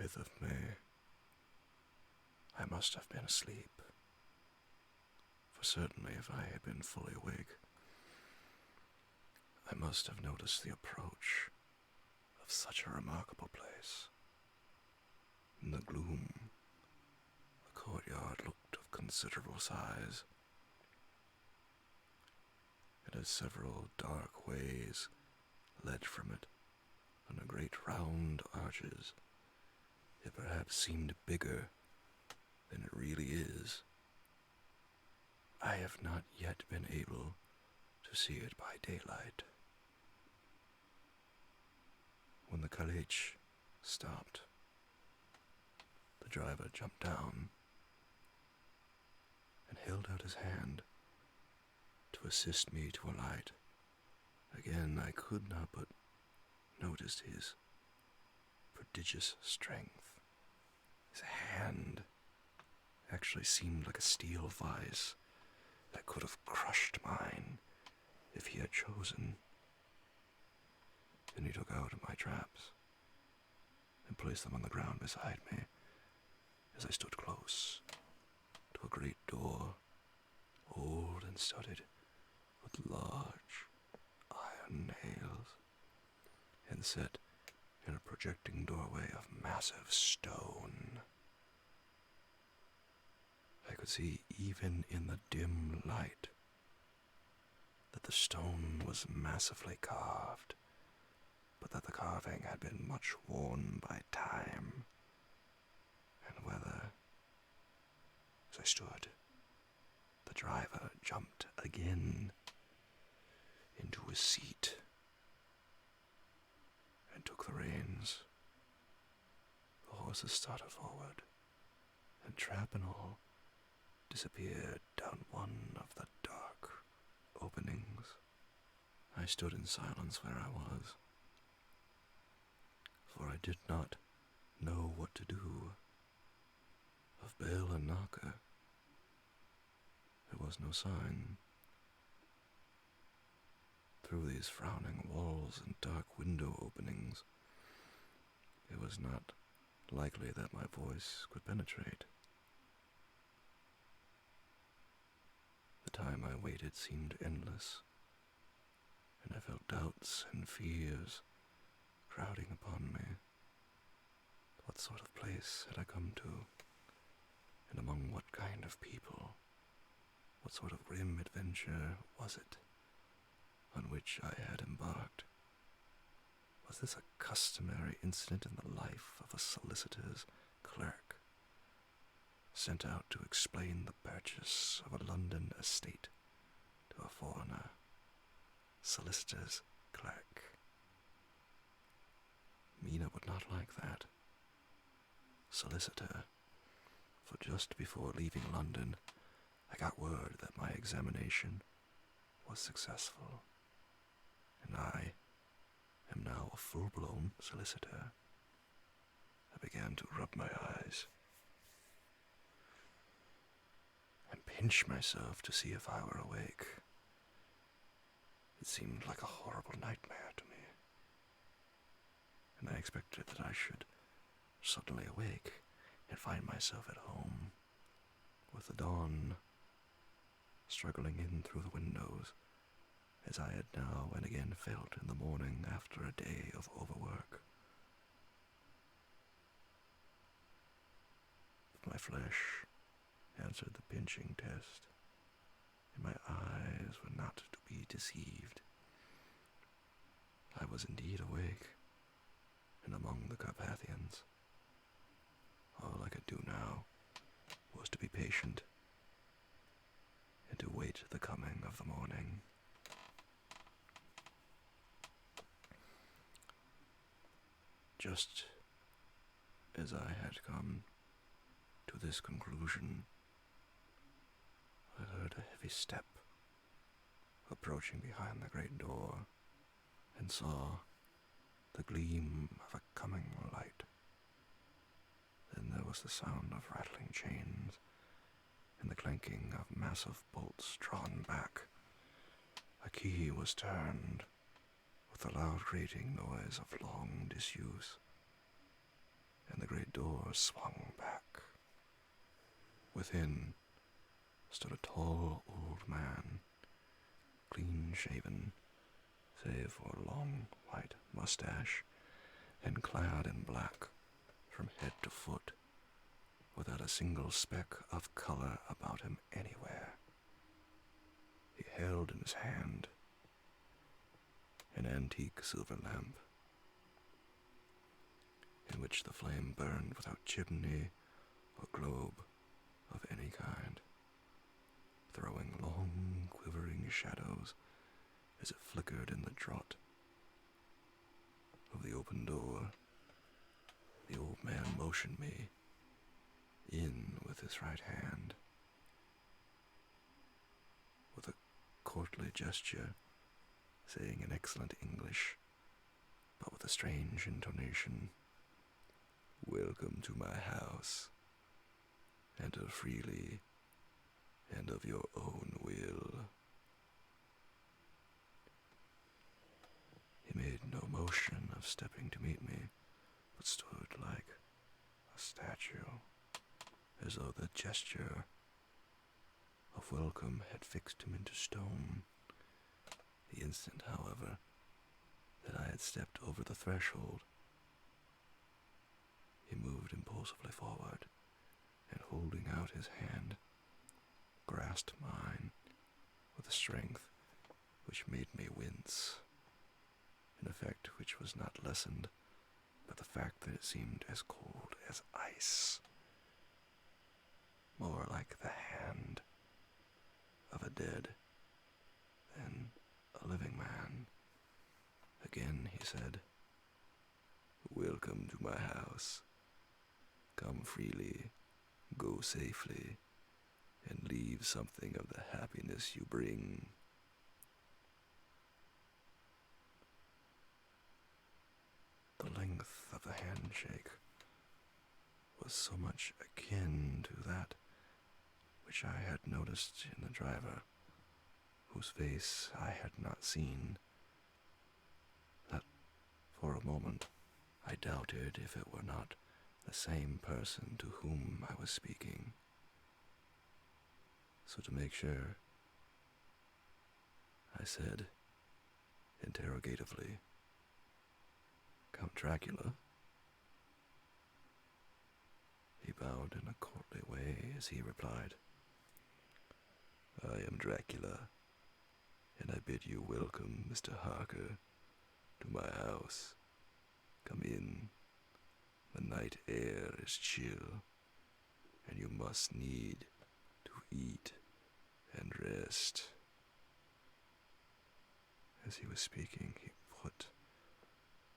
5th of May. I must have been asleep, for certainly if I had been fully awake, I must have noticed the approach of such a remarkable place. In the gloom, the courtyard looked of considerable size. It had several dark ways led from it, under great round arches. It perhaps seemed bigger than it really is. I have not yet been able to see it by daylight. When the calèche stopped, the driver jumped down and held out his hand to assist me to alight. Again, I could not but notice his prodigious strength. His hand actually seemed like a steel vise that could have crushed mine if he had chosen. Then he took out my traps and placed them on the ground beside me as I stood close to a great door, old and studded with large iron nails, and set in a projecting doorway of massive stone. I could see even in the dim light that the stone was massively carved, but that the carving had been much worn by time and weather. As I stood, the driver jumped again into his seat and took the reins. The horses started forward, and trap and all disappeared down one of the dark openings. I stood in silence where I was, for I did not know what to do. Of Bale and Knocker, there was no sign. Through these frowning walls and dark window openings, it was not likely that my voice could penetrate. The time I waited seemed endless, and I felt doubts and fears crowding upon me. What sort of place had I come to, and among what kind of people? What sort of grim adventure was it on which I had embarked? Was this a customary incident in the life of a solicitor's clerk, sent out to explain the purchase of a London estate to a foreigner? Solicitor's clerk. Mina would not like that. Solicitor. For just before leaving London, I got word that my examination was successful, and I am now a full-blown solicitor. I began to rub my eyes and pinch myself to see if I were awake. It seemed like a horrible nightmare to me, and I expected that I should suddenly awake and find myself at home, with the dawn struggling in through the windows, as I had now and again felt in the morning after a day of overwork. But my flesh answered the pinching test, and my eyes were not to be deceived. I was indeed awake, and among the Carpathians. All I could do now was to be patient and to wait the coming of the morning. Just as I had come to this conclusion, I heard a heavy step approaching behind the great door, and saw the gleam of a coming light. Then there was the sound of rattling chains and the clanking of massive bolts drawn back. A key was turned with a loud grating noise of long disuse. and the great door swung back. Within stood a tall old man, clean-shaven, save for a long white mustache, and clad in black from head to foot, without a single speck of color about him anywhere. He held in his hand an antique silver lamp, in which the flame burned without chimney or globe of any kind, throwing long, quivering shadows as it flickered in the draught of the open door. The old man motioned me in with his right hand, with a courtly gesture, saying in excellent English, but with a strange intonation, "Welcome to my house. Enter freely, and of your own will." He made no motion of stepping to meet me, but stood like a statue, as though the gesture of welcome had fixed him into stone. The instant, however, that I had stepped over the threshold, he moved impulsively forward, and holding out his hand, grasped mine with a strength which made me wince, an effect which was not lessened by the fact that it seemed as cold as ice, more like the hand of a dead than a living man. Again he said, "Welcome to my house. Come freely, go safely, and leave something of the happiness you bring." The length of the handshake was so much akin to that which I had noticed in the driver, whose face I had not seen, that for a moment I doubted if it were not the same person to whom I was speaking. So to make sure, I said, interrogatively, "Count Dracula?" He bowed in a courtly way as he replied, "I am Dracula, and I bid you welcome, Mr. Harker, to my house. Come in. The night air is chill, and you must need to eat and rest." As he was speaking, he put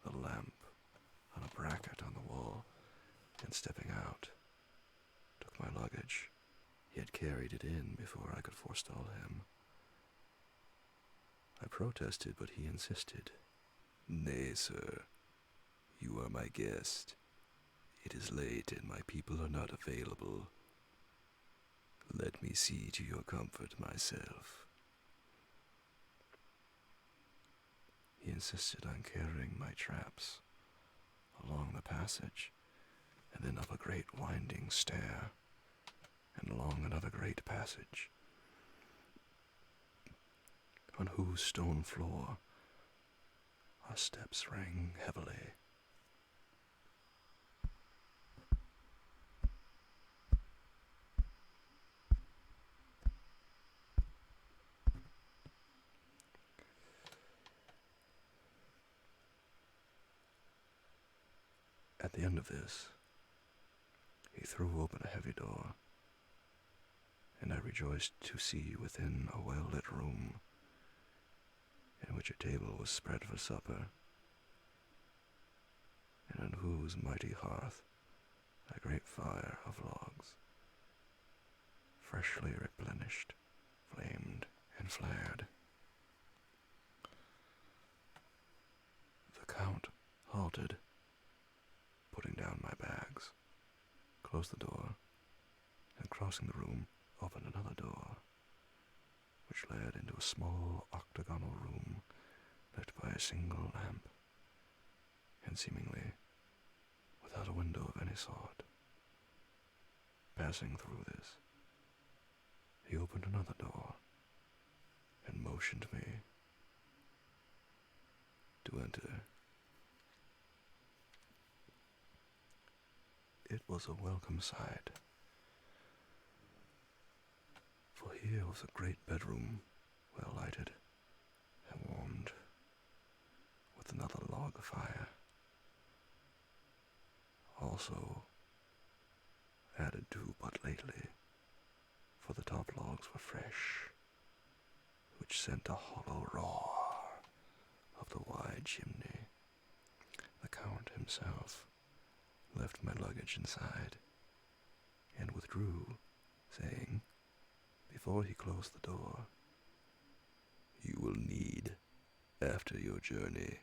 the lamp on a bracket on the wall, and stepping out, took my luggage. He had carried it in before I could forestall him. I protested, but he insisted. "Nay, sir, you are my guest. It is late and my people are not available. Let me see to your comfort myself." He insisted on carrying my traps along the passage, and then up a great winding stair, and along another great passage, on whose stone floor our steps rang heavily. At the end of this, he threw open a heavy door, and I rejoiced to see within a well-lit room, in which a table was spread for supper, and on whose mighty hearth a great fire of logs, freshly replenished, flamed and flared. The Count halted, putting down my bags, closed the door, and crossing the room, opened another door, which led into a small octagonal room lit by a single lamp, and seemingly without a window of any sort. Passing through this, he opened another door and motioned me to enter. It was a welcome sight, for here was a great bedroom, well lighted and warmed, with another log fire, also added to but lately, for the top logs were fresh, which sent a hollow roar of the wide chimney. The Count himself left my luggage inside, and withdrew, saying, before he closed the door, "You will need, after your journey,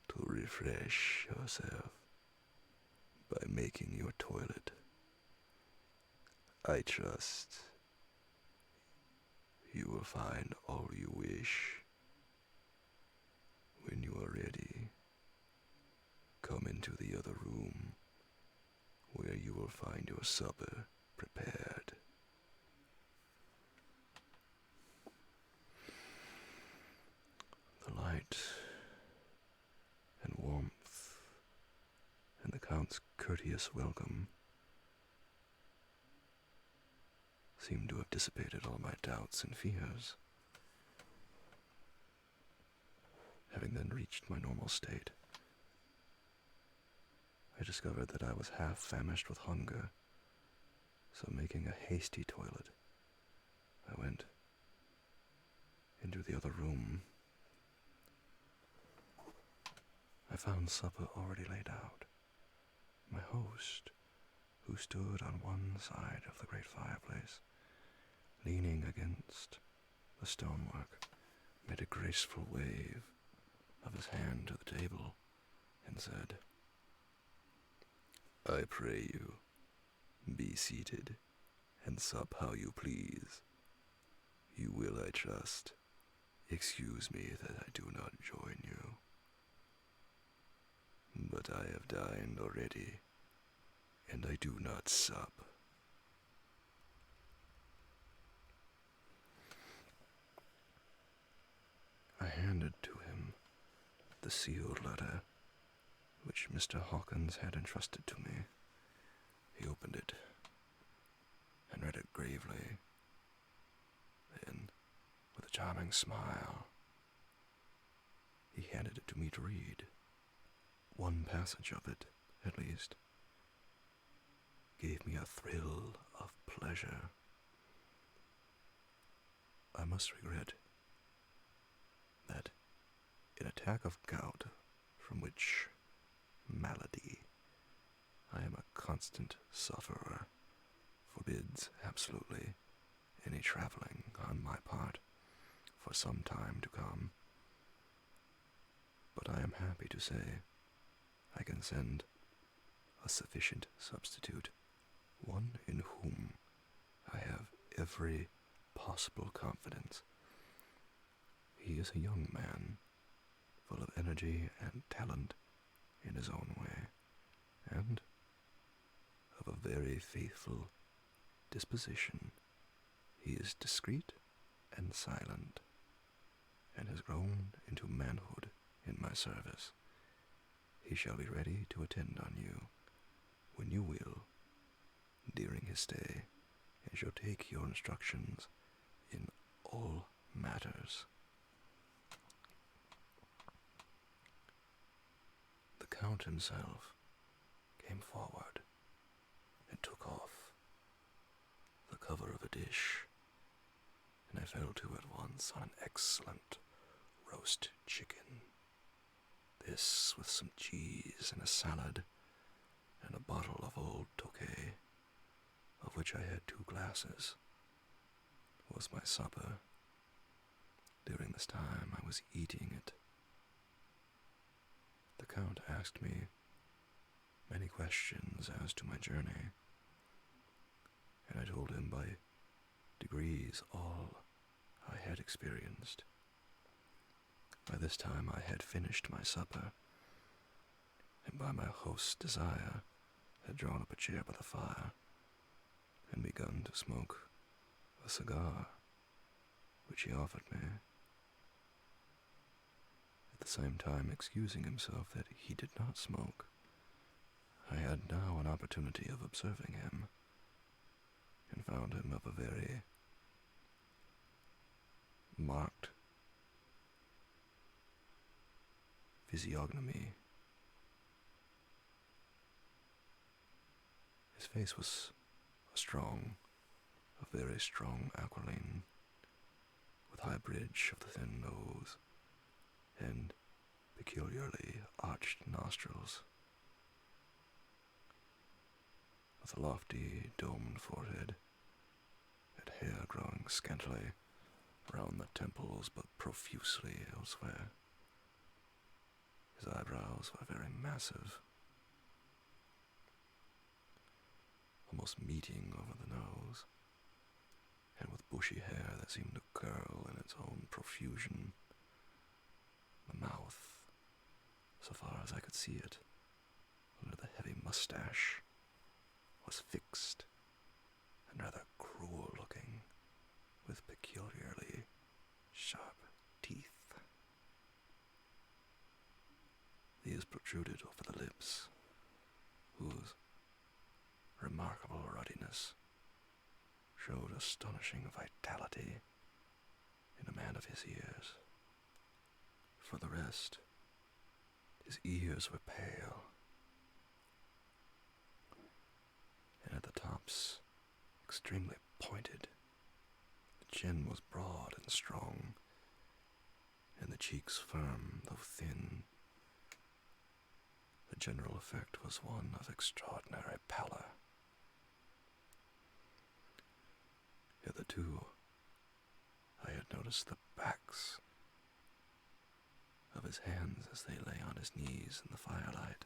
to refresh yourself by making your toilet. I trust you will find all you wish. When you are ready, come into the other room, where you will find your supper prepared." The light and warmth and the Count's courteous welcome seemed to have dissipated all my doubts and fears. Having then reached my normal state, I discovered that I was half famished with hunger, so making a hasty toilet, I went into the other room. I found supper already laid out. My host, who stood on one side of the great fireplace, leaning against the stonework, made a graceful wave of his hand to the table and said, "I pray you, be seated and sup how you please. You will, I trust, excuse me that I do not join you. But I have dined already, and I do not sup." I handed to him the sealed letter which Mr. Hawkins had entrusted to me. He opened it and read it gravely. Then, with a charming smile, he handed it to me to read. One passage of it, at least, gave me a thrill of pleasure. I must regret that an attack of gout, from which malady I am a constant sufferer, forbids absolutely any traveling on my part for some time to come. But I am happy to say I can send a sufficient substitute, one in whom I have every possible confidence. He is a young man, full of energy and talent in his own way, and of a very faithful disposition. He is discreet and silent, and has grown into manhood in my service. He shall be ready to attend on you when you will during his stay, and shall take your instructions in all matters. The Count himself came forward and took off the cover of a dish, and I fell to at once on an excellent roast chicken. This, with some cheese and a salad, and a bottle of old Tokay, of which I had 2 glasses, was my supper. During this time I was eating it. The Count asked me many questions as to my journey, and I told him by degrees all I had experienced. By this time I had finished my supper, and by my host's desire had drawn up a chair by the fire and begun to smoke a cigar, which he offered me, at the same time excusing himself that he did not smoke. I had now an opportunity of observing him, and found him of a very marked physiognomy. His face was a very strong aquiline, with high bridge of the thin nose, and peculiarly arched nostrils, with a lofty, domed forehead, and hair growing scantily around the temples but profusely elsewhere. His eyebrows were very massive, almost meeting over the nose, and with bushy hair that seemed to curl in its own profusion. The mouth, so far as I could see it, under the heavy mustache, was fixed and rather cruel-looking, with peculiarly sharp teeth. These protruded over the lips, whose remarkable ruddiness showed astonishing vitality in a man of his years. For the rest, his ears were pale, and at the tops extremely pointed. The chin was broad and strong, and the cheeks firm though thin. The general effect was one of extraordinary pallor. Hitherto, I had noticed the backs of his hands as they lay on his knees in the firelight,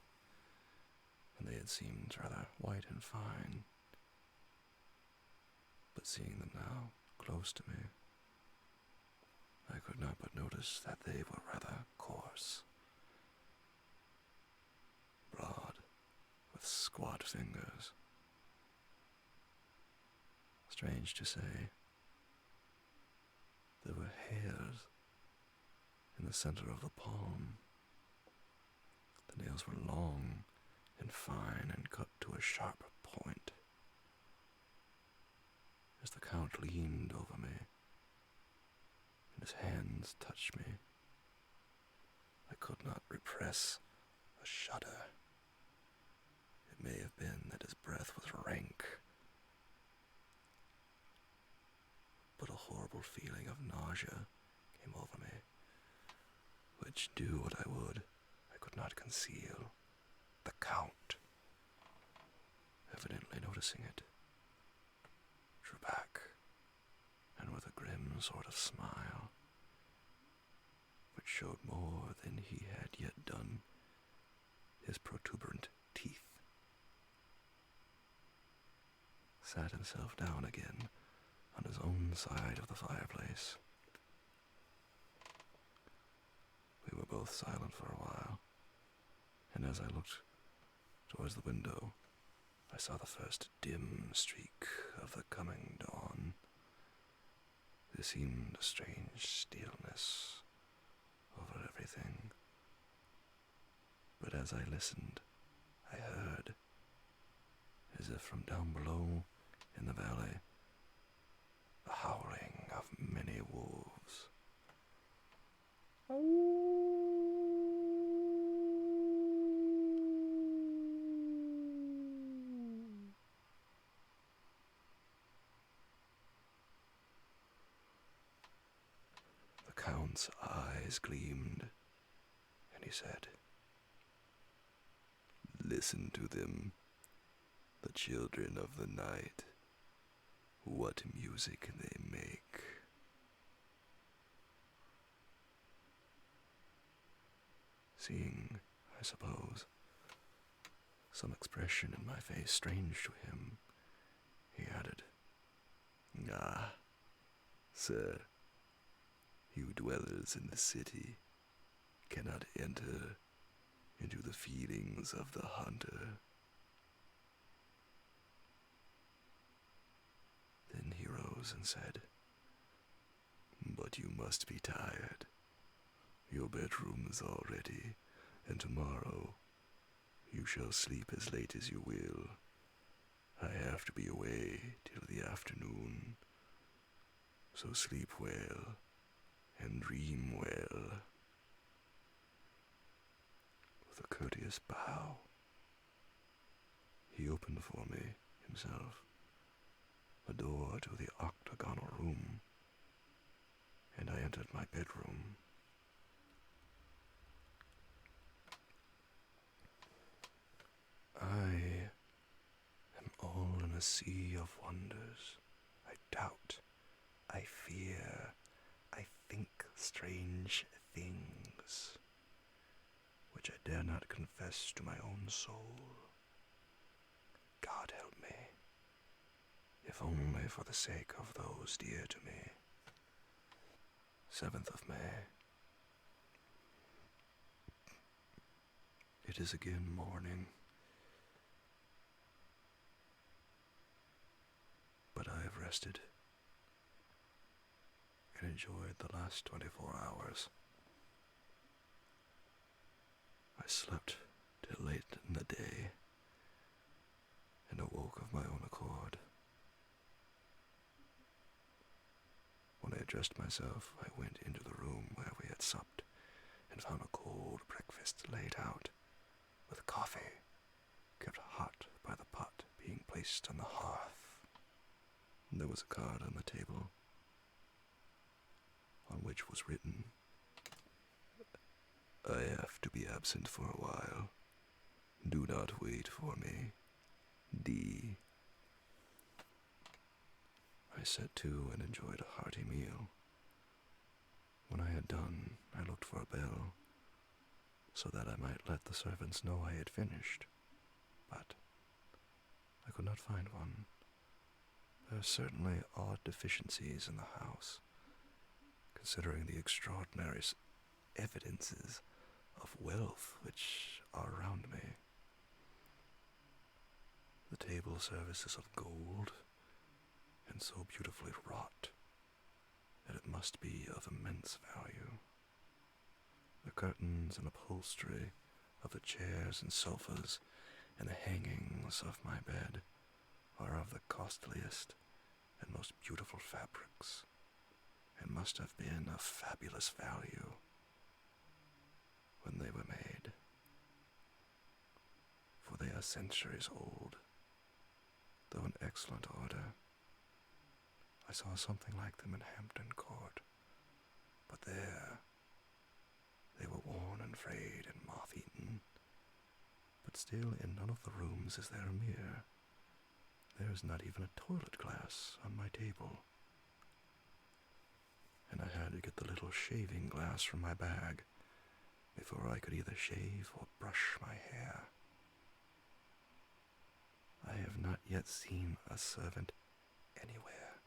and they had seemed rather white and fine. But seeing them now close to me, I could not but notice that they were rather coarse, broad, with squat fingers. Strange to say, there were hairs in the center of the palm. The nails were long and fine and cut to a sharp point. As the Count leaned over me, and his hands touched me, I could not repress a shudder. It may have been that his breath was rank, but a horrible feeling of nausea came over me, which, do what I would, I could not conceal. The Count, evidently noticing it, drew back, and with a grim sort of smile, which showed more than he had yet done, his protuberant teeth, sat himself down again on his own side of the fireplace. We were both silent for a while, and as I looked towards the window, I saw the first dim streak of the coming dawn. There seemed a strange stillness over everything, but as I listened, I heard, as if from down below in the valley, the howling of many wolves. The Count's eyes gleamed, and he said, "Listen to them, the children of the night. What music they make." Seeing, I suppose, some expression in my face strange to him, he added, "Ah, sir, he who dwells in the city cannot enter into the feelings of the hunter. Then he rose and said, "But you must be tired. Your bedroom is all ready, and tomorrow you shall sleep as late as you will. I have to be away till the afternoon, so sleep well and dream well." With a courteous bow, he opened for me himself the door to the octagonal room, and I entered my bedroom. I am all in a sea of wonders. I doubt, I fear, I think strange things, which I dare not confess to my own soul. God help me, if only for the sake of those dear to me. 7th of May. It is again morning, but I have rested and enjoyed the last 24 hours. I slept till late in the day and awoke of my own accord. When I dressed myself, I went into the room where we had supped and found a cold breakfast laid out, with coffee kept hot by the pot being placed on the hearth. There was a card on the table, on which was written, "I have to be absent for a while. Do not wait for me. D." I set to and enjoyed a hearty meal. When I had done, I looked for a bell, so that I might let the servants know I had finished, but I could not find one. There are certainly odd deficiencies in the house, considering the extraordinary evidences of wealth which are around me. The table service is of gold, and so beautifully wrought that it must be of immense value. The curtains and upholstery of the chairs and sofas and the hangings of my bed are of the costliest and most beautiful fabrics, and must have been of fabulous value when they were made, for they are centuries old, though in excellent order. I saw something like them in Hampton Court, but there they were worn and frayed and moth-eaten. But still in none of the rooms is there a mirror. There is not even a toilet glass on my table, and I had to get the little shaving glass from my bag before I could either shave or brush my hair. I have not yet seen a servant anywhere,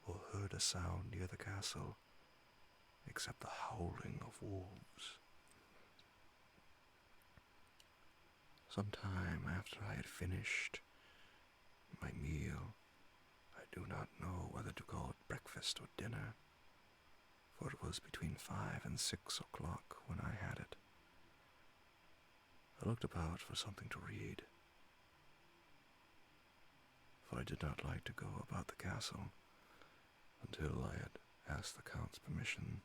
or heard a sound near the castle, except the howling of wolves. Some time after I had finished my meal, I do not know whether to call it breakfast or dinner, for it was between 5 and 6 o'clock when I had it. I looked about for something to read, for I did not like to go about the castle until I had asked the Count's permission.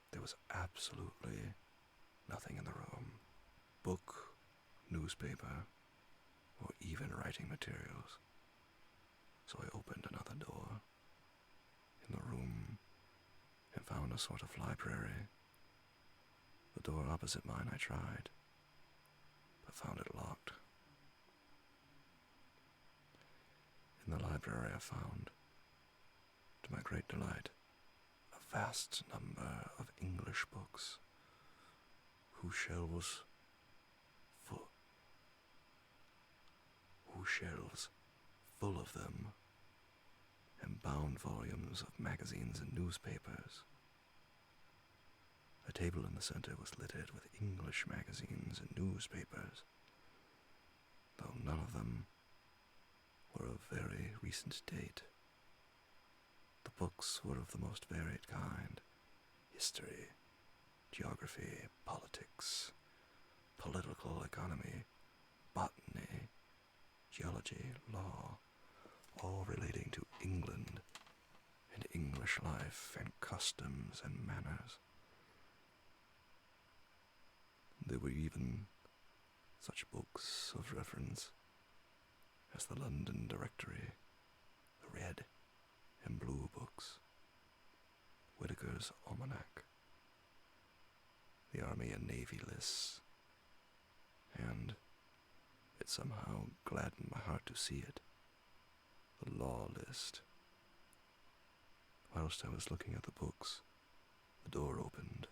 There was absolutely nothing in the room, book, newspaper, or even writing materials, so I opened another door in the room and found a sort of library. The door opposite mine I tried, but found it locked. In the library I found, to my great delight, a vast number of English books, whose shelves full of them, and bound volumes of magazines and newspapers. A table in the center was littered with English magazines and newspapers, though none of them were of very recent date. The books were of the most varied kind: history, geography, politics, political economy, botany, geology, law, all relating to England and English life and customs and manners. There were even such books of reference as the London Directory, the Red and Blue books, Whitaker's Almanac, the Army and Navy lists, and it somehow gladdened my heart to see it, the law list. Whilst I was looking at the books, the door opened,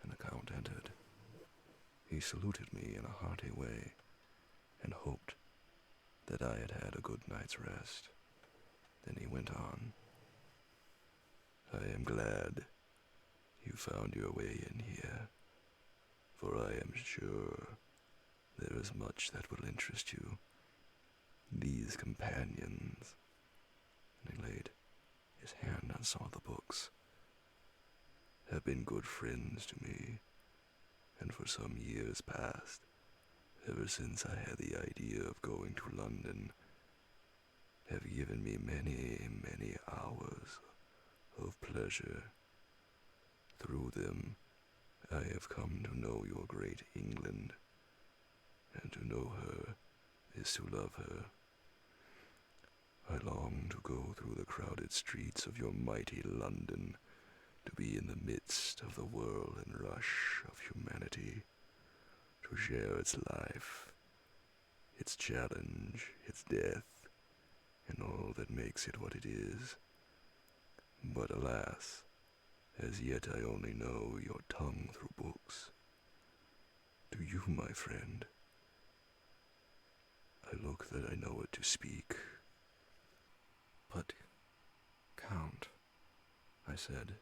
and the Count entered. He saluted me in a hearty way, and hoped that I had had a good night's rest. Then he went on. "I am glad you found your way in here, for I am sure there is much that will interest you. These companions," and he laid his hand on some of the books, "have been good friends to me, and for some years past, ever since I had the idea of going to London, have given me many, many hours of pleasure. Through them, I have come to know your great England, and to know her is to love her. I long to go through the crowded streets of your mighty London, to be in the midst of the whirl and rush of humanity, to share its life, its challenge, its death, and all that makes it what it is. But alas, as yet I only know your tongue through books. Do you, my friend? I look that I know it to speak." "But, Count," I said,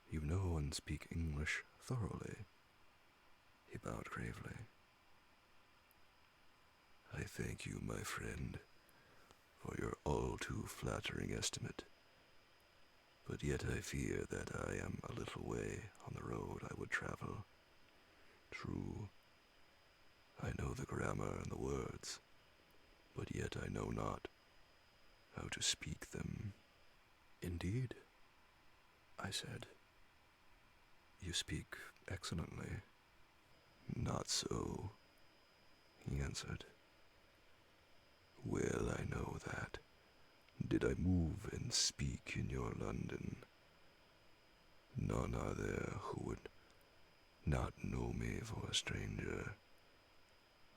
"you know and speak English thoroughly." He bowed gravely. "I thank you, my friend, for your all too flattering estimate, but yet I fear that I am a little way on the road I would travel. True, I know the grammar and the words, but yet I know not how to speak them." "Indeed," I said, "you speak excellently." "Not so," he answered. "Well I know that, did I move and speak in your London, none are there who would not know me for a stranger.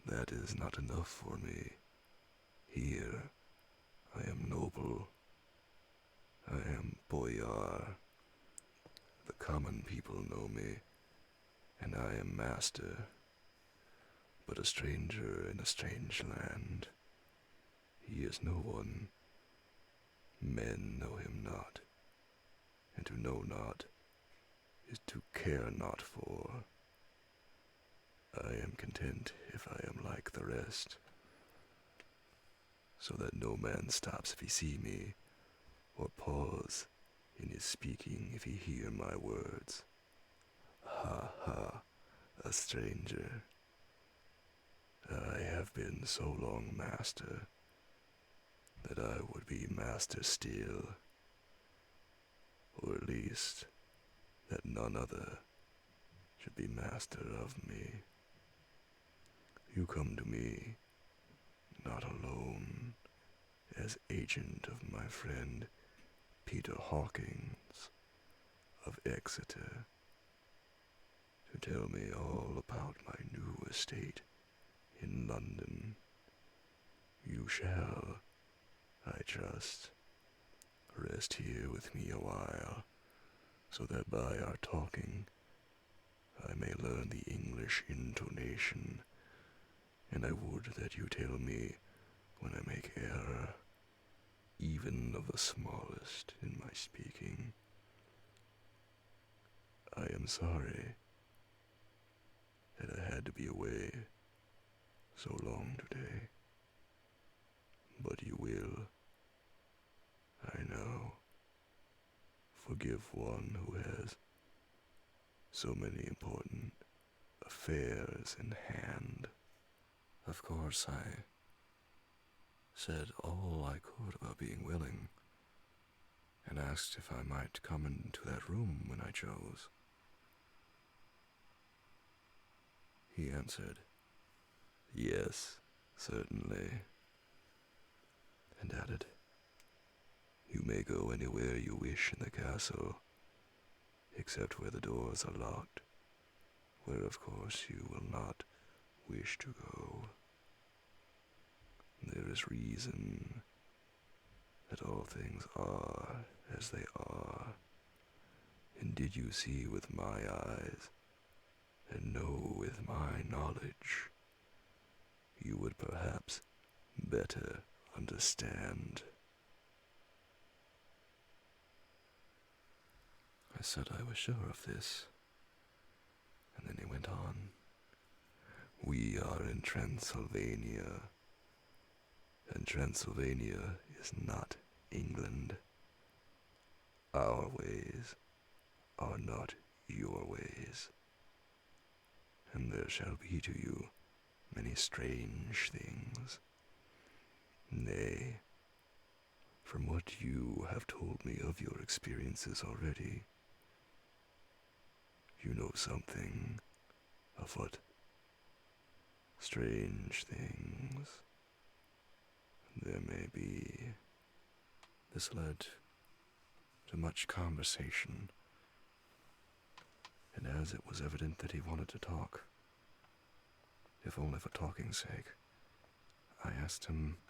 That is not enough for me. Here I am noble. I am boyar. The common people know me, and I am master. But a stranger in a strange land, he is no one. Men know him not, and to know not is to care not for. I am content if I am like the rest, so that no man stops if he see me, or pause in his speaking if he hear my words. Ha ha, a stranger. I have been so long master that I would be master still, or at least that none other should be master of me. You come to me, not alone, as agent of my friend Peter Hawkins of Exeter, to tell me all about my new estate in London. You shall, I trust, rest here with me a while, so that by our talking I may learn the English intonation, and I would that you tell me when I make error, even of the smallest, in my speaking. I am sorry that I had to be away so long today. But you will, I know, forgive one who has so many important affairs in hand. Of course, I said all I could about being willing, and asked if I might come into that room when I chose. He answered, "Yes, certainly," and added, "You may go anywhere you wish in the castle, except where the doors are locked, where of course you will not wish to go. There is reason that all things are as they are, and did you see with my eyes, and know with my knowledge, you would perhaps better understand." I said I was sure of this, and then he went on, "We are in Transylvania, and Transylvania is not England. Our ways are not your ways, and there shall be to you many strange things. Nay, from what you have told me of your experiences already, you know something of what strange things there may be." This led to much conversation, and as it was evident that he wanted to talk, if only for talking's sake, I asked him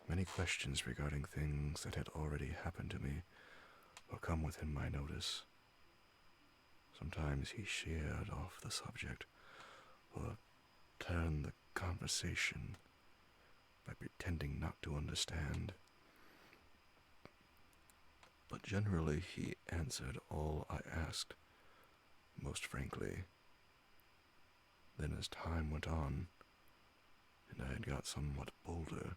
many questions regarding things that had already happened to me or come within my notice. Sometimes he sheered off the subject, or turned the conversation by pretending not to understand. But generally he answered all I asked most frankly. Then as time went on, and I had got somewhat bolder,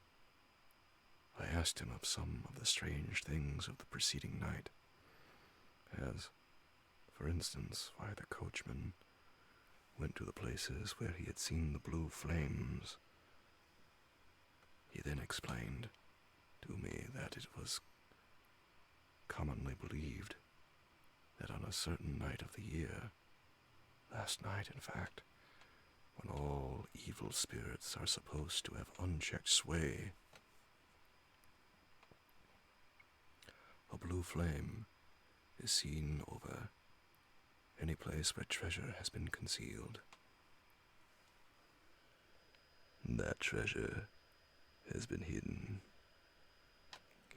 I asked him of some of the strange things of the preceding night, as, for instance, why the coachman went to the places where he had seen the blue flames. He then explained to me that it was commonly believed that on a certain night of the year, last night in fact, when all evil spirits are supposed to have unchecked sway, a blue flame is seen over any place where treasure has been concealed. That treasure has been hidden,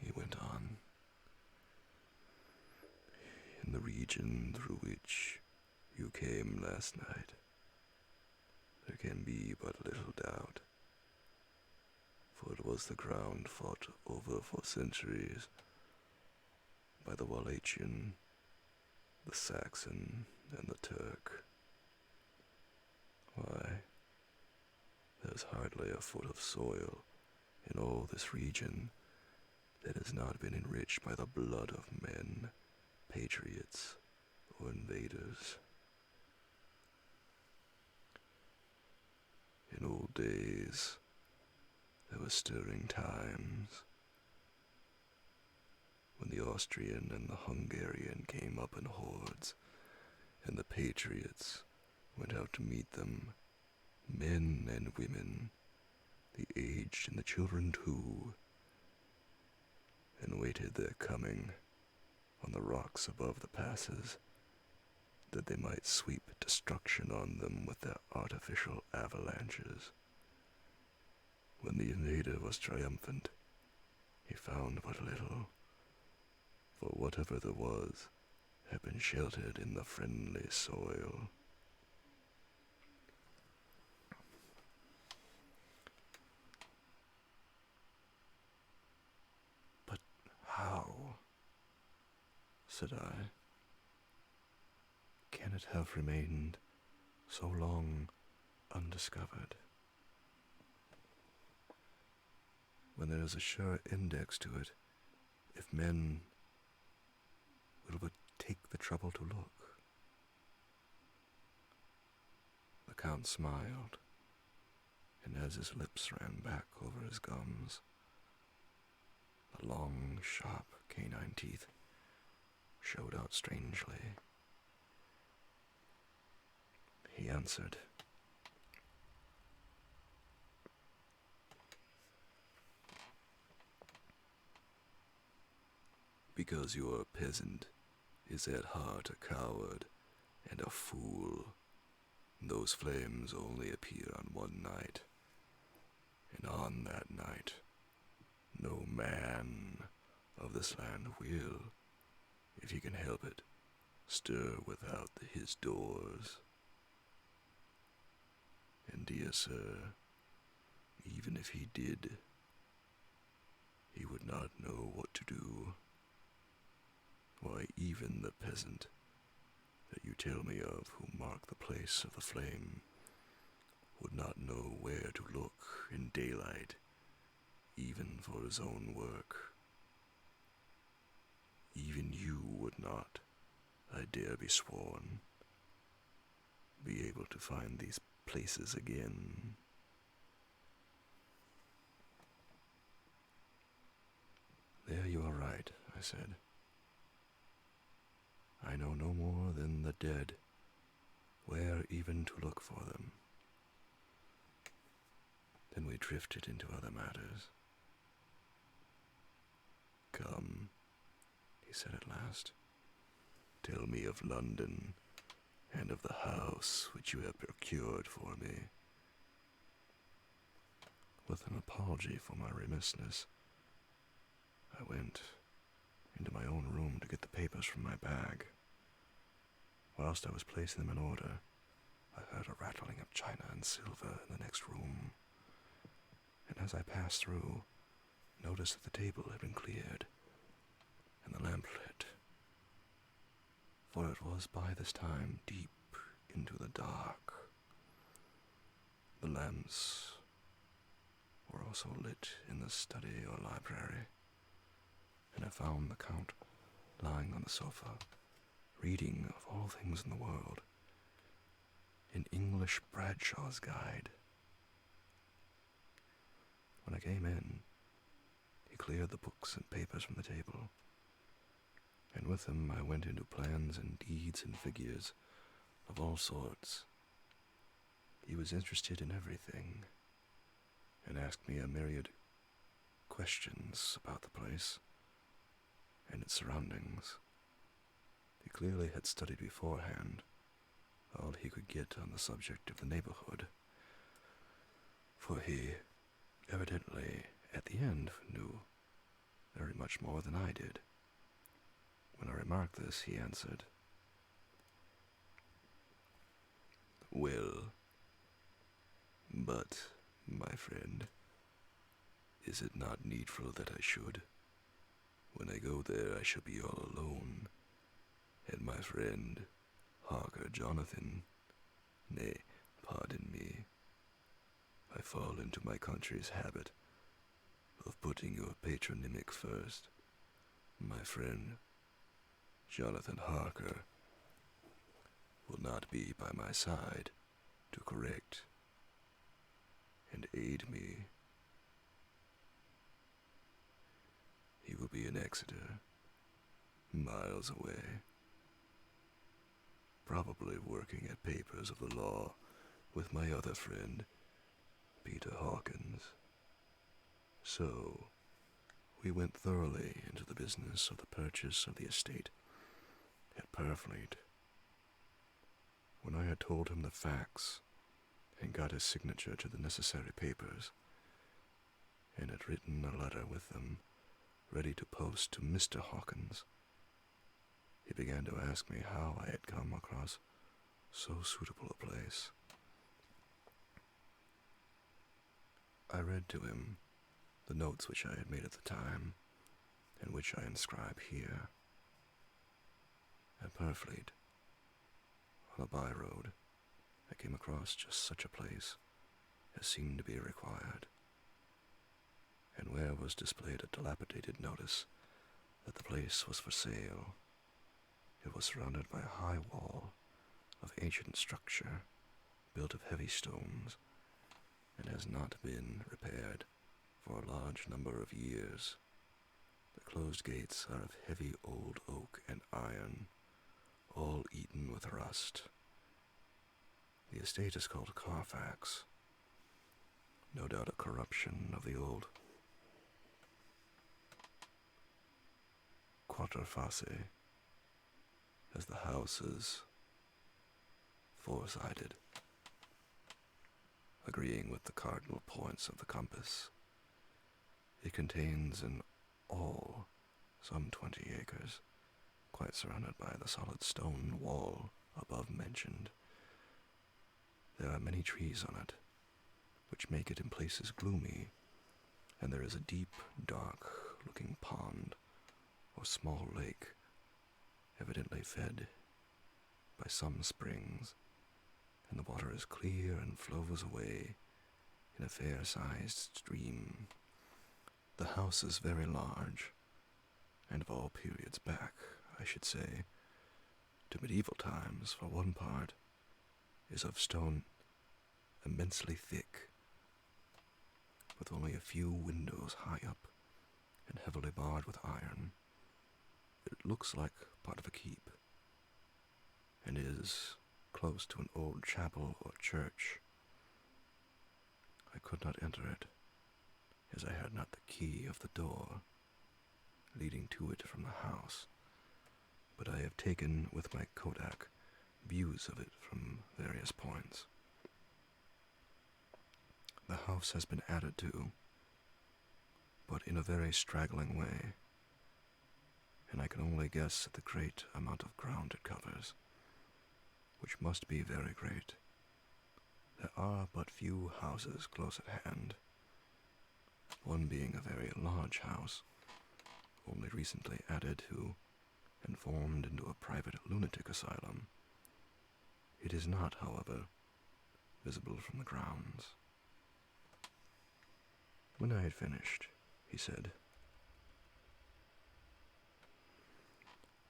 he went on, in the region through which you came last night. There can be but little doubt, for it was the ground fought over for centuries by the Wallachian, the Saxon, and the Turk. Why, there's hardly a foot of soil in all this region that has not been enriched by the blood of men, patriots, or invaders. In old days, there were stirring times, when the Austrian and the Hungarian came up in hordes, and the patriots went out to meet them, men and women, the aged and the children too, and waited their coming on the rocks above the passes, that they might sweep destruction on them with their artificial avalanches. When the invader was triumphant, he found but little, for whatever there was had been sheltered in the friendly soil. "But how," said I, it have remained so long undiscovered? When there is a sure index to it, if men will but take the trouble to look. The Count smiled, and as his lips ran back over his gums, the long, sharp canine teeth showed out strangely. He answered, "Because your peasant is at heart a coward and a fool. Those flames only appear on one night, and on that night, no man of this land will, if he can help it, stir without his doors. And dear sir, even if he did, he would not know what to do. Why, even the peasant that you tell me of who marked the place of the flame would not know where to look in daylight, even for his own work. Even you would not, I dare be sworn, be able to find these places again." "There you are right," I said. "I know no more than the dead where even to look for them." Then we drifted into other matters. "Come," he said at last, "tell me of London and of the house which you have procured for me." With an apology for my remissness, I went into my own room to get the papers from my bag. Whilst I was placing them in order, I heard a rattling of china and silver in the next room, and as I passed through, noticed that the table had been cleared and the lamp lit, for it was by this time deep into the dark. The lamps were also lit in the study or library, and I found the Count lying on the sofa, reading, of all things in the world, an English Bradshaw's Guide. When I came in, he cleared the books and papers from the table, and with them I went into plans and deeds and figures of all sorts. He was interested in everything, and asked me a myriad questions about the place and its surroundings. He clearly had studied beforehand all he could get on the subject of the neighborhood, for he evidently, at the end, knew very much more than I did. When I remarked this, he answered, "Well, but, my friend, is it not needful that I should? When I go there, I shall be all alone, and my friend, Harker Jonathan, nay, pardon me, I fall into my country's habit of putting your patronymic first. My friend, Jonathan Harker, will not be by my side to correct and aid me. He will be in Exeter, miles away, probably working at papers of the law with my other friend, Peter Hawkins. So, we went thoroughly into the business of the purchase of the estate at Purfleet. When I had told him the facts and got his signature to the necessary papers, and had written a letter with them ready to post to Mr. Hawkins, he began to ask me how I had come across so suitable a place. I read to him the notes which I had made at the time, and which I inscribe here. At Purfleet, On a by-road, I came across just such a place as seemed to be required, and where was displayed a dilapidated notice that the place was for sale. It was surrounded by a high wall of ancient structure built of heavy stones, and has not been repaired for a large number of years. The closed gates are of heavy old oak and iron, all eaten with rust. The estate is called Carfax, no doubt a corruption of the old Quatreface, as the house is four-sided, agreeing with the cardinal points of the compass. It contains in all some 20 acres, quite surrounded by the solid stone wall above mentioned. There are many trees on it, which make it in places gloomy, and there is a deep, dark-looking pond or small lake, evidently fed by some springs, and the water is clear and flows away in a fair-sized stream. The house is very large, and of all periods back, I should say, to medieval times, for one part, is of stone immensely thick, with only a few windows high up and heavily barred with iron. It looks like part of a keep, and is close to an old chapel or church. I could not enter it, as I had not the key of the door leading to it from the house, but I have taken with my kodak views of it from various points. The house has been added to, but in a very straggling way, and I can only guess at the great amount of ground it covers, which must be very great. There are but few houses close at hand, one being a very large house, only recently added to and formed into a private lunatic asylum. It is not, however, visible from the grounds. When I had finished, he said,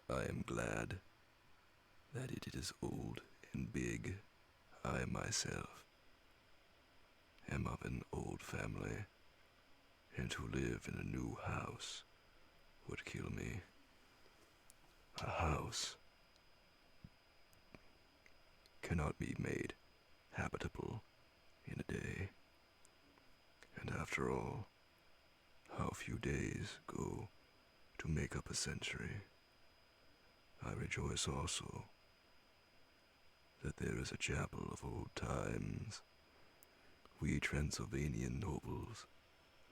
"I am glad that it is old and big. I myself am of an old family, and to live in a new house would kill me. A house cannot be made habitable in a day, and after all, how few days go to make up a century. I rejoice also that there is a chapel of old times. We Transylvanian nobles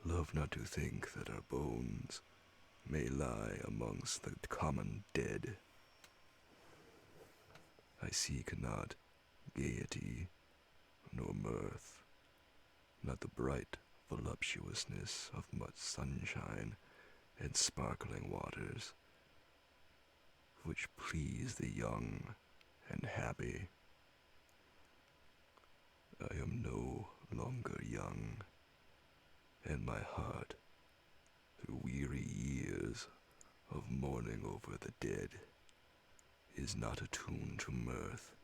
love not to think that our bones may lie amongst the common dead. I seek not gaiety nor mirth, not the bright voluptuousness of much sunshine and sparkling waters, which please the young and happy. I am no longer young, and my heart, through weary years of mourning over the dead, is not attuned to mirth.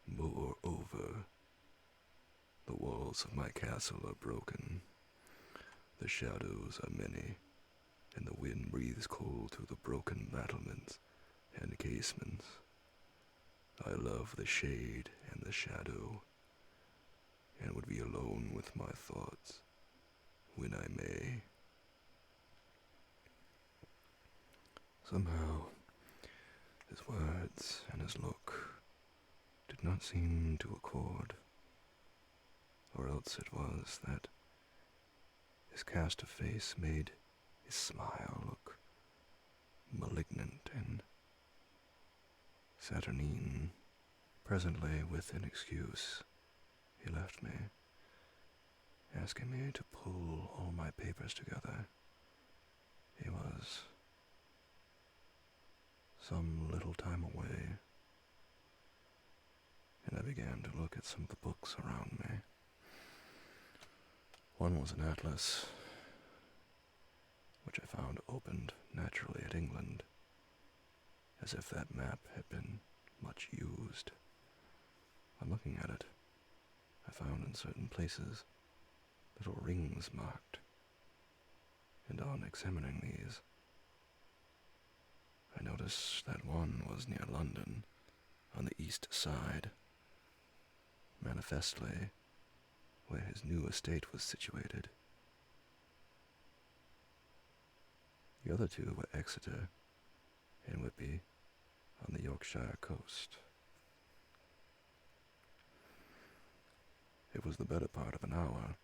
Moreover, the walls of my castle are broken, the shadows are many, and the wind breathes cold through the broken battlements and casements. I love the shade and the shadow, and would be alone with my thoughts when I may." Somehow, his words and his look did not seem to accord, or else it was that his cast of face made his smile look malignant and saturnine. Presently, with an excuse, he left me, asking me to pull all my papers together. He was some little time away, and I began to look at some of the books around me. One was an atlas, which I found opened naturally at England, as if that map had been much used. On looking at it, I found in certain places little rings marked, and on examining these, I noticed that one was near London, on the east side, manifestly where his new estate was situated. The other two were Exeter and Whitby on the Yorkshire coast. It was the better part of an hour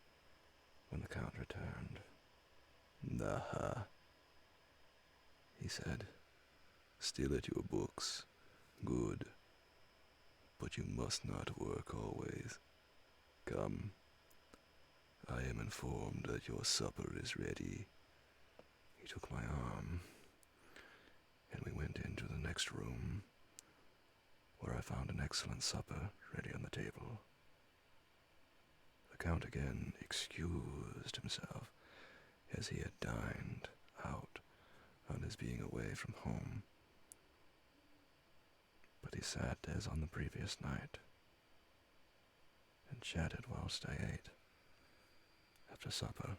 when the Count returned. "Aha," he said. "Still at your books. Good. But you must not work always. Come. I am informed that your supper is ready." He took my arm, and we went into the next room, where I found an excellent supper ready on the table. The Count again excused himself, as he had dined out on his being away from home. But he sat as on the previous night, and chatted whilst I ate. After supper,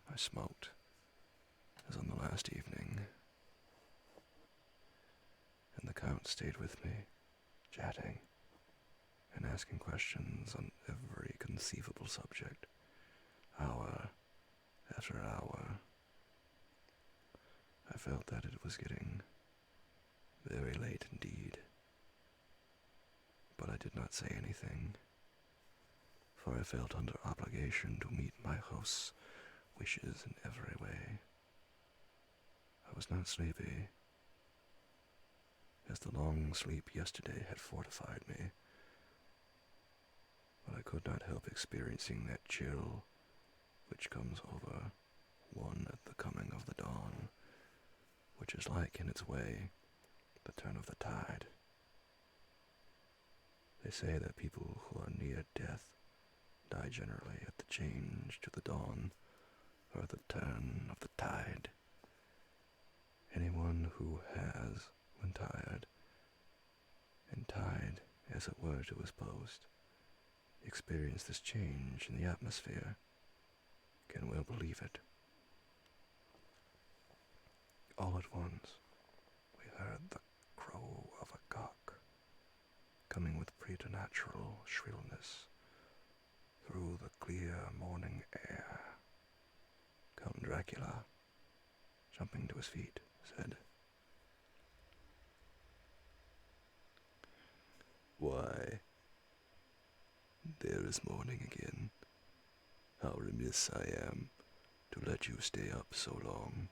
I smoked, as on the last evening, and the Count stayed with me, chatting and asking questions on every conceivable subject, hour after hour. I felt that it was getting very late indeed, but I did not say anything, for I felt under obligation to meet my host's wishes in every way. I was not sleepy, as the long sleep yesterday had fortified me, but I could not help experiencing that chill which comes over one at the coming of the dawn, which is like, in its way, the turn of the tide. They say that people who are near death die generally at the change to the dawn, or the turn of the tide. Anyone who has, when tired, and tied, as it were, to his post, experienced this change in the atmosphere, can well believe it. All at once, we heard the crow of a cock, coming with preternatural shrillness through the clear morning air. Count Dracula, jumping to his feet, said, "Why, there is morning again. How remiss I am to let you stay up so long.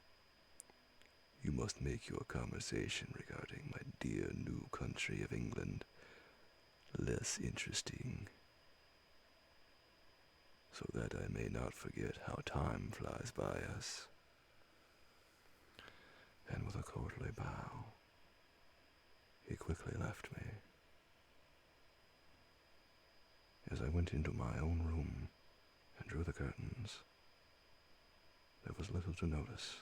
You must make your conversation regarding my dear new country of England less interesting, so that I may not forget how time flies by us." And with a courtly bow, he quickly left me. As I went into my own room and drew the curtains, there was little to notice.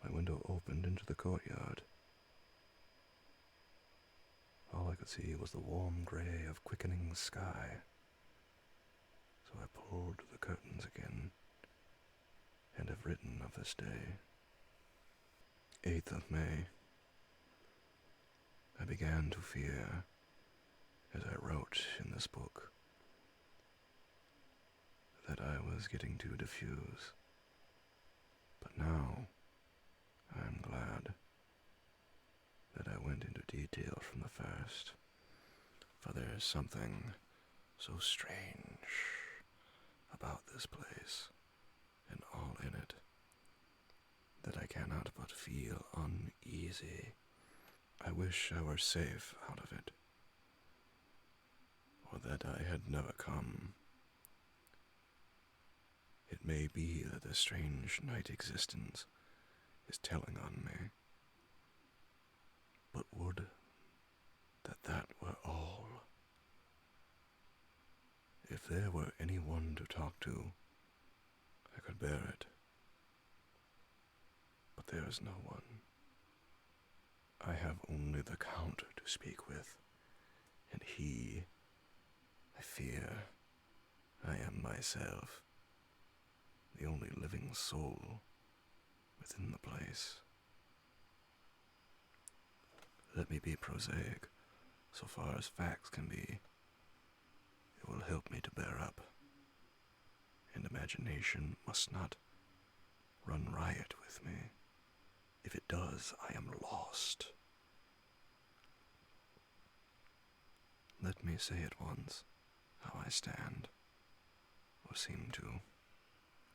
My window opened into the courtyard. All I could see was the warm gray of quickening sky, so I pulled the curtains again, and have written of this day. 8th of May. I began to fear, as I wrote in this book, that I was getting too diffuse, but now I am glad that I went into detail from the first, for there is something so strange about this place and all in it that I cannot but feel uneasy. I wish I were safe out of it, or that I had never come. It may be that the strange night existence is telling on me, but would that were all. If there were anyone to talk to, I could bear it. But there is no one. I have only the Count to speak with, and he, I fear, I am myself, the only living soul within the place. Let me be prosaic, so far as facts can be. It will help me to bear up, and imagination must not run riot with me. If it does, I am lost. Let me say at once how I stand, or seem to.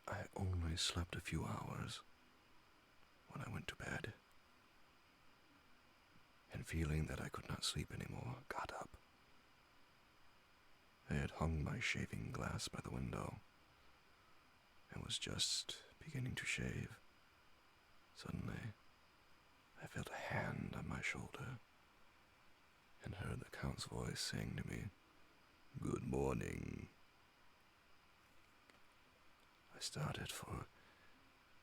I only slept a few hours when I went to bed, and feeling that I could not sleep anymore, got up. I had hung my shaving glass by the window, and was just beginning to shave. Suddenly, I felt a hand on my shoulder, and heard the Count's voice saying to me, "Good morning." I started, for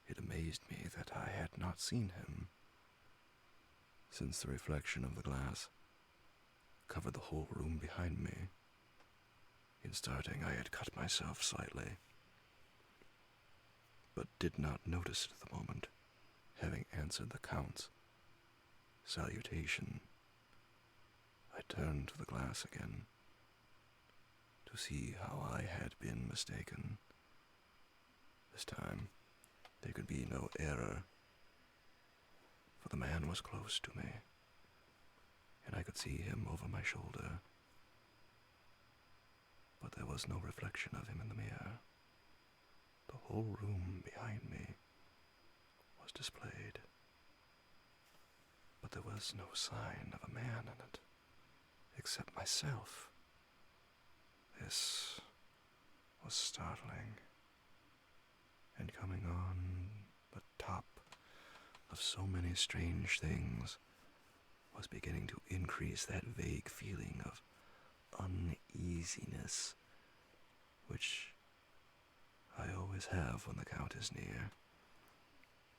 it amazed me that I had not seen him, since the reflection of the glass covered the whole room behind me. In starting, I had cut myself slightly, but did not notice it at the moment, having answered the Count's salutation. I turned to the glass again, to see how I had been mistaken. This time, there could be no error, for the man was close to me, and I could see him over my shoulder. But there was no reflection of him in the mirror. The whole room behind me was displayed, but there was no sign of a man in it, except myself. This was startling, and coming on the top of so many strange things, was beginning to increase that vague feeling of uneasiness which I always have when the Count is near.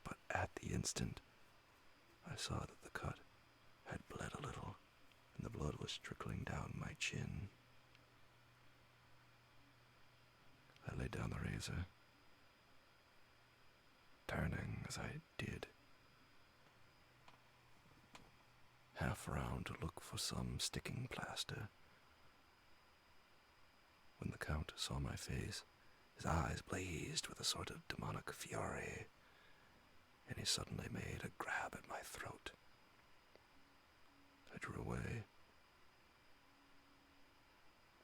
But at the instant, I saw that the cut had bled a little, and the blood was trickling down my chin. I laid down the razor, turning as I did, half round to look for some sticking plaster. When the Count saw my face, his eyes blazed with a sort of demonic fury, and he suddenly made a grab at my throat. I drew away,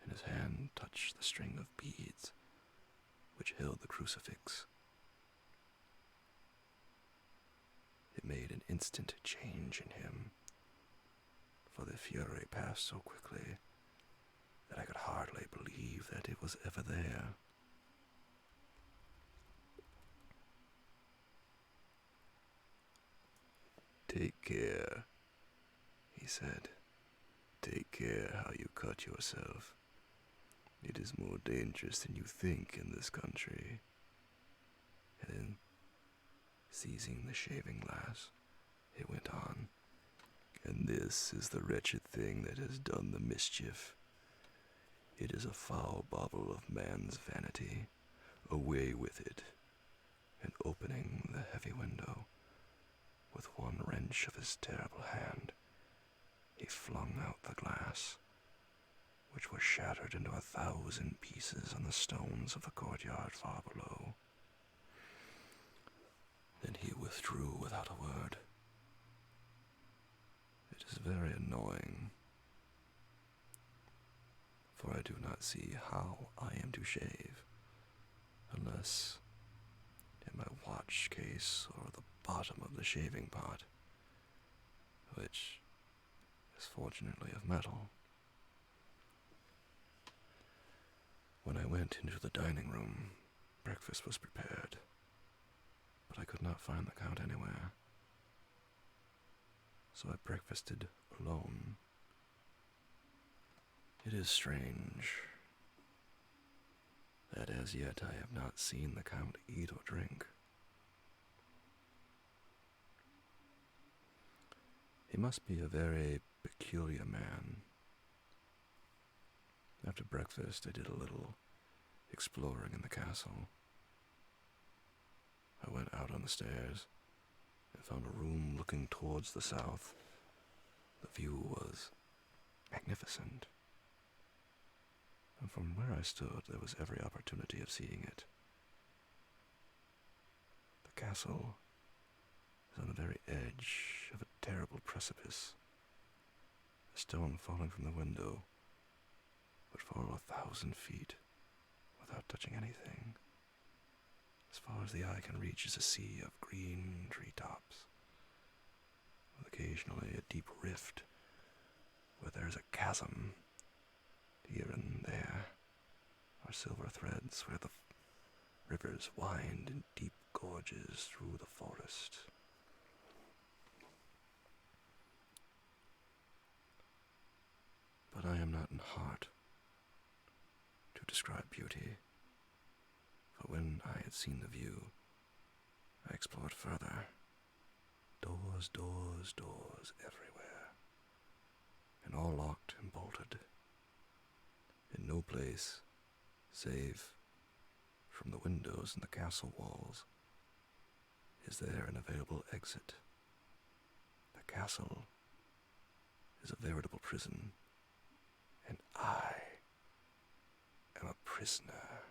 and his hand touched the string of beads which held the crucifix. It made an instant change in him, for the fury passed so quickly that I could hardly believe that it was ever there. "Take care," he said. "Take care how you cut yourself. It is more dangerous than you think in this country." And then, seizing the shaving glass, he went on, "And this is the wretched thing that has done the mischief. It is a foul bauble of man's vanity. Away with it." And opening the heavy window, with one wrench of his terrible hand, he flung out the glass, which was shattered into 1,000 pieces on the stones of the courtyard far below. Then he withdrew without a word. It is very annoying, for I do not see how I am to shave, unless in my watch case or the bottom of the shaving pot, which is fortunately of metal. When I went into the dining room, breakfast was prepared, but I could not find the Count anywhere. So I breakfasted alone It is strange that as yet I have not seen the Count eat or drink. He must be a very peculiar man. After breakfast, I did a little exploring in the castle. I went out on the stairs and found a room looking towards the south. The view was magnificent, and from where I stood there was every opportunity of seeing it. The castle is on the very edge of a terrible precipice. A stone falling from the window would fall 1,000 feet without touching anything. As far as the eye can reach is a sea of green treetops, with occasionally a deep rift where there is a chasm. Here and there are silver threads where the rivers wind in deep gorges through the forest. But I am not in heart to describe beauty, for when I had seen the view, I explored further. Doors, doors, doors everywhere, and all locked and bolted. In no place, save from the windows in the castle walls, is there an available exit. The castle is a veritable prison, and I am a prisoner.